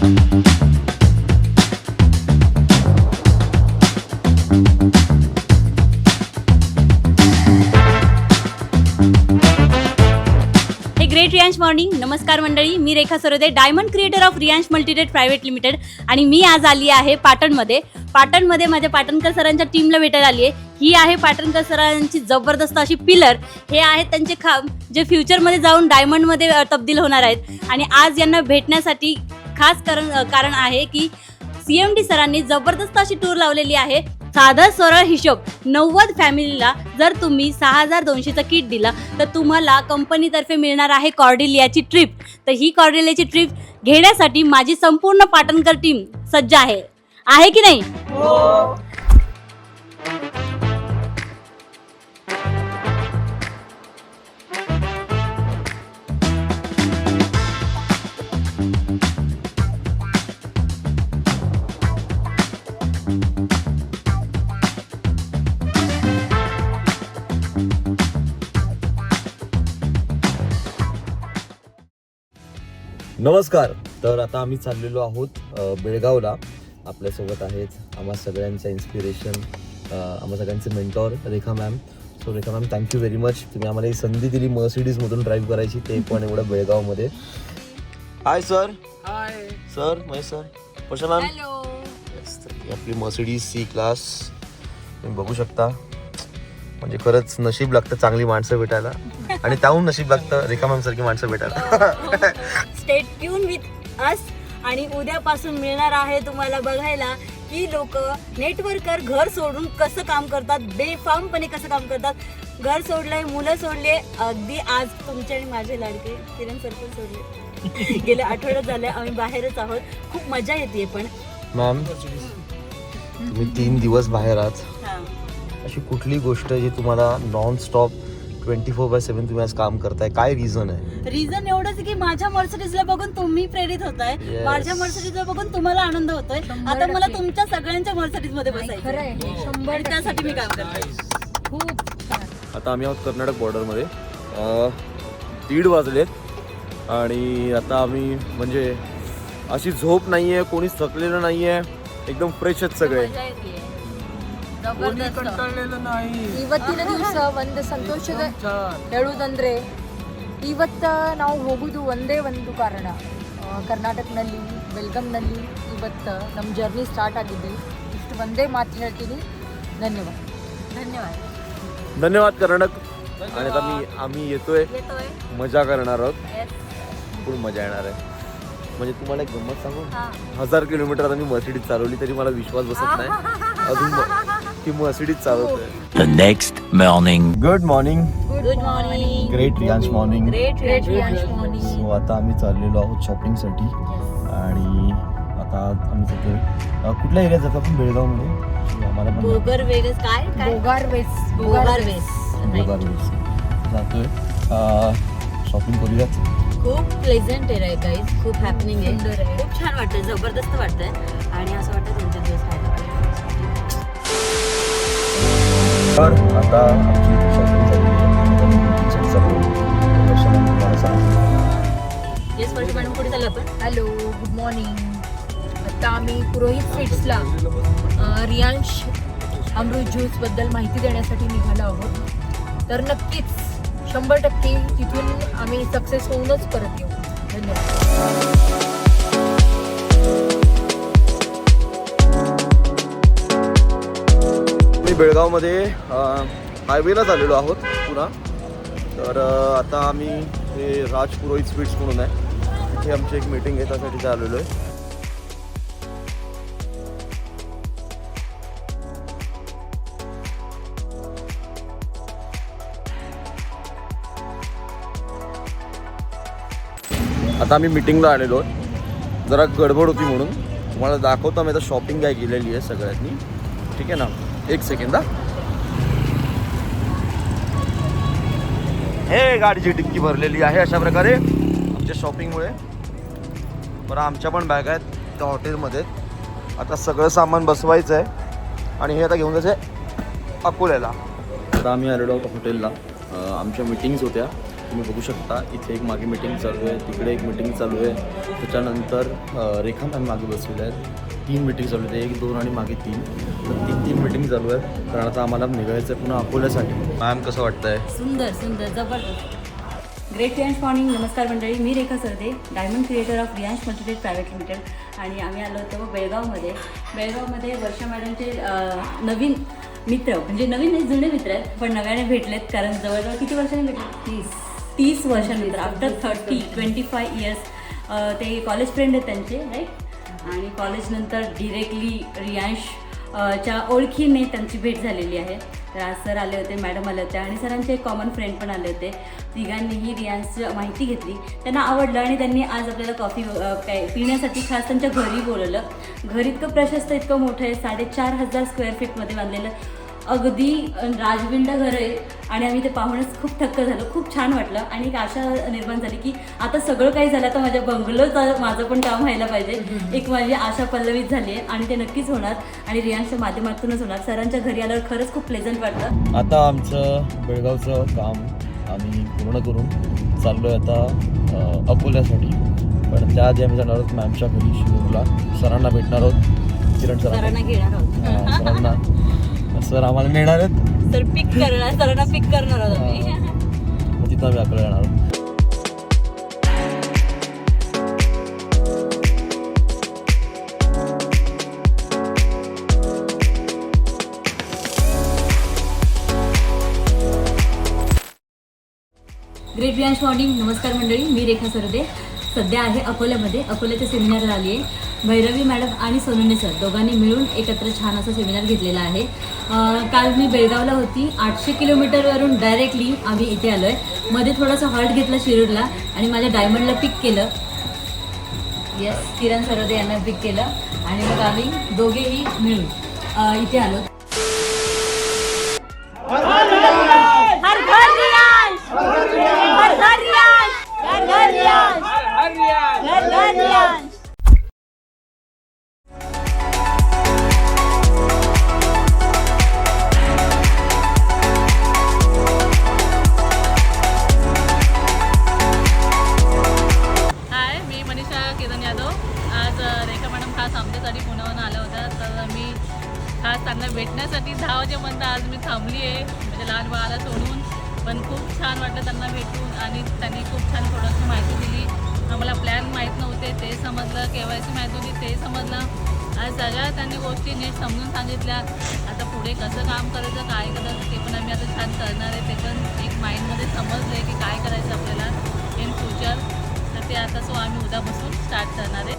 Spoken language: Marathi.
Great Riyansh morning. नमस्कार मंडळी, मी Rekha Sarode, diamond creator of Riyansh multitrade private limited. आणि मी आज आली आहे पाटणमध्ये माझ्या पाटणकर सरांच्या टीमला भेटायला आली आहे. ही आहे पाटणकर सरांची जबरदस्त अशी पिलर. हे आहेत त्यांचे खांब जे फ्युचरमध्ये जाऊन डायमंडमध्ये तब्दील होणार आहेत. आणि आज यांना भेटण्यासाठी खास कारण आहे की CMD सरांनी जबरदस्त अशी टूर लावलेली आहे. साधा सरळ हिशोब 90 फॅमिलीला जर तुम्ही 6200चा किट दिला तर तुम्हाला कंपनीतर्फे मिळणार आहे कॉर्डेलियाची ट्रिप. तर ही कॉर्डेलियाची ट्रिप घेण्यासाठी माझी संपूर्ण पाटणकर टीम सज्ज आहे की नाही? हो. नमस्कार. तर आता आम्ही चाललेलो आहोत बेळगावला. आपल्यासोबत आहेत आम्हा सगळ्यांचं इन्स्पिरेशन, आम्हा सगळ्यांचे मेंटॉर रेखा मॅम. सो रेखा मॅम, थँक्यू व्हेरी मच. तुम्ही आम्हाला ही संधी दिली मर्सिडीजमधून ड्राईव्ह करायची, ते पण एवढं बेळगावमध्ये. Hi sir. Hi sir. Mahesh sir. Prashant ma'am. Hello. आपली मर्सिडीज C क्लास तुम्ही बघू शकता. म्हणजे खरंच नशीब लागतं चांगली माणसं भेटायला, आणि त्याहून नशीब लागतं रेखा मॅम सारखी माणसं भेटायला. Stay tune with us. आणि उद्यापासून मिळणार आहे तुम्हाला बघायला की लोक नेटवर्कर घर सोडून कसं काम करतात, बेफामपणे कसं काम करतात. घर सोडलंय, मुलं सोडले, अगदी आज तुमचे आणि माझे लाडके किरण सर पण सोडले. गेले आठवड्यात झाले आम्ही बाहेरच आहोत. खूप मजा येते. पण मॅम, तुम्ही 3 दिवस बाहेर आहात. अशी कुठली गोष्ट जी तुम्हाला नॉन स्टॉप 24/7 तुम्ही आज काम करताय, काय रिझन आहे? रिझन एवढंच की माझ्या मर्सिडीजला बघून तुम्ही प्रेरित होताय. माझ्या मर्सिडीजला बघून तुम्हाला आनंद होतोय. आता मला तुमच्या सगळ्यांच्या मर्सिडीज मध्ये बसायचं आणि त्यासाठी मी काम करते. खूप. आता आम्ही आहोत कर्नाटक बॉर्डरमध्ये. 1:30 वाजलेत आणि आता आम्ही म्हणजे अशी झोप नाहीये, कोणीच थकलेलं नाहीये, एकदम फ्रेश आहेत सगळे. ಇವತ್ತಿನ ದಿವಸ ಒಂದು ಸಂತೋಷದ ಹೇಳುವುದಂದ್ರೆ ಇವತ್ತ ನಾವು ಹೋಗುವುದು ಒಂದೇ ಒಂದು ಕಾರಣ. ಕರ್ನಾಟಕದಲ್ಲಿ ಬೆಲ್ಗಮ್ನಲ್ಲಿ ಇವತ್ತು ನಮ್ಮ ಜರ್ನಿ ಸ್ಟಾರ್ಟ್ ಆಗಿದೆ. ಇಷ್ಟು ಒಂದೇ ಮಾತು ಹೇಳ್ತೀನಿ. ಧನ್ಯವಾದ. धन्यवाद. धन्यवाद कर्नाटक. आणि आता आम्ही येतोय, मजा करणार आहोत. खूप मजा येणार आहे. म्हणजे तुम्हाला एक गंमत सांगू, 1000 किलोमीटर आता मी मर्सिडीज चालवली तरी मला विश्वास बसत नाही अजून की मर्सिडीज चालवतोय. The next morning. Good morning. Good morning. Great Riyansh morning. Great morning. So आता आम्ही चाललेलो आहोत शॉपिंगसाठी. आणि आता आम्ही जातोय कुठल्या एरियात जातो आपण बेळगावमध्ये? आम्हाला पण बोगरवेस जातोय. शॉपिंग करूयात. खूप प्लेझंट आहे गाईज. खूप हॅपनिंग आहे. खूप छान वाटतंय, जबरदस्त वाटतंय. आणि असं वाटतं 2-3 दिवस राहायला. तर आता आमची शॉपिंग झालेली येस वर्षी मॅडम, पुढे चालू आपण. Hello, good morning. आता आम्ही पुरोहित स्वीट्सला रियांश अमृत ज्यूसबद्दल माहिती देण्यासाठी निघालो आहोत. तर नक्कीच 100% तिथून आम्ही सक्सेस होऊनच परत येऊ. धन्यवाद. मी बेळगावमध्ये हायवेला झालेलो आहोत पुन्हा. तर आता आम्ही हे राज पुरोहित स्वीट्स म्हणून आहे, तिथे आमची एक मीटिंग आहे, त्यासाठी आलेलो आहे. आता आम्ही मीटिंगला आलेलो आहे. जरा गडबड होती म्हणून तुम्हाला दाखवतो आम्ही आता शॉपिंग काय केलेली आहे सगळ्यांनी. ठीक आहे ना? एक सेकंड. हे गाडीची डिक्की भरलेली आहे अशा प्रकारे आमच्या शॉपिंगमुळे. बरं, आमच्या पण बॅग आहेत त्या हॉटेलमध्ये. आता सगळं सामान बसवायचं आहे आणि हे आता घेऊन जायचं आहे अकोल्याला. आता आम्ही आलेलो आहोत हॉटेलला. आमच्या मीटिंग्स होत्या तुम्ही बघू शकता इथे एक मागे मीटिंग चालू आहे, तिकडे एक मीटिंग चालू आहे, त्याच्यानंतर रेखा मॅम मागे बसलेल्या आहेत. 3 मीटिंग चालू आहेत, 1, 2 आणि मागे 3. तर 3 मीटिंग चालू आहेत कारण आता आम्हाला निघायचं आहे पुन्हा अकोल्यासाठी. मॅम कसं वाटतंय? सुंदर सुंदर जबरदस्त. Great Riyansh morning. नमस्कार मंडळी, मी Rekha Sarde, diamond creator of Riyansh multitrade private limited. आणि आम्ही आलो होतो बेळगावमध्ये वर्षा मॅडमचे नवीन मित्र, म्हणजे नवीन नाही जुने मित्र आहेत पण नव्याने भेटलेत. कारण जवळजवळ किती वर्षांनी भेटले? 30 वर्षानंतर, आफ्टर 25 इयर्स. ते कॉलेज फ्रेंड आहेत त्यांचे, राईट. आणि कॉलेजनंतर डिरेक्टली रियांश च्या ओळखीने त्यांची भेट झालेली आहे. तर आज सर आले होते, मॅडम आले होते आणि सरांचे एक कॉमन फ्रेंड पण आले होते. तिघांनीही रियांशची माहिती घेतली, त्यांना आवडलं आणि त्यांनी आज आपल्याला कॉफी पिण्यासाठी खास त्यांच्या घरी बोलवलं. घर इतकं प्रशस्त, इतकं मोठं आहे, 4,500 स्क्वेअर फीटमध्ये बांधलेलं अगदी राजविंड घर आहे. आणि आम्ही ते पाहूनच खूप थक्क झालो, खूप छान वाटलं. आणि एक आशा निर्माण झाली की आता सगळं काही झालं तर माझ्या बंगलोचं माझं पण काम व्हायला पाहिजे. एक माझी आशा पल्लवित झाली आहे आणि ते नक्कीच होणार आणि रियांशच्या माध्यमातूनच होणार. सरांच्या घरी आल्यावर खरंच खूप प्लेझंट वाटलं. आता आमचं बेळगावचं काम आम्ही पूर्ण करून चाललो आहे आता अकोल्यासाठी. पण त्याआधी आम्ही जाणार आहोत मॅमच्या घरी शिरूरला, सरांना भेटणार आहोत, किरण सरांना घेणार आहोत. सरांना सर आम्हाला नेणार आहेत, सर पिक करणार, सरांना पिक करणार आहोत आम्ही. मग तिथं आम्ही अकोला येणार आहोत. Great Riyansh morning. नमस्कार मंडळी, मी रेखा सरदे. सध्या आहे अकोल्यामध्ये, अकोल्याच्या सेमिनारला आली आहे. भैरवी मॅडम आणि सोनवणे सर दोघांनी मिळून एकत्र छान असा सेमिनार घेतलेला आहे. काल मी बेळगावला होती, 800 किलोमीटरवरून डायरेक्टली आम्ही इथे आलो आहे. मध्ये थोडंसं हॉल्ट घेतलं शिरूरला आणि माझ्या डायमंडला पिक केलं. येस, किरण सरदे यांना पिक केलं आणि मग आम्ही दोघेही मिळून इथे आलो. हाय, मी मनीषा केतन यादव. आज रेखा मॅडम खास आमच्यासाठी पुण्यावरून आल्या होत्या, तर मी खास त्यांना भेटण्यासाठी 10 वाजेपर्यंत आज मी थांबली आहे, म्हणजे लहान बाळाला सोडून. पण खूप छान वाटलं त्यांना भेटून आणि त्यांनी खूप छान थोडंसं माहिती दिली. आम्हाला प्लॅन माहीत नव्हते ते समजलं, KYC माहीत होती ते समजलं. आज सगळ्या त्यांनी गोष्टी नीट समजून सांगितल्या. आता पुढे कसं काम करायचं, काय करायचं ते पण आम्ही आता छान करणार आहे. ते पण एक माइंडमध्ये समजलं आहे की काय करायचं आपल्याला इन फ्युचर. तर ते आता आम्ही उद्यापासून स्टार्ट करणार आहे.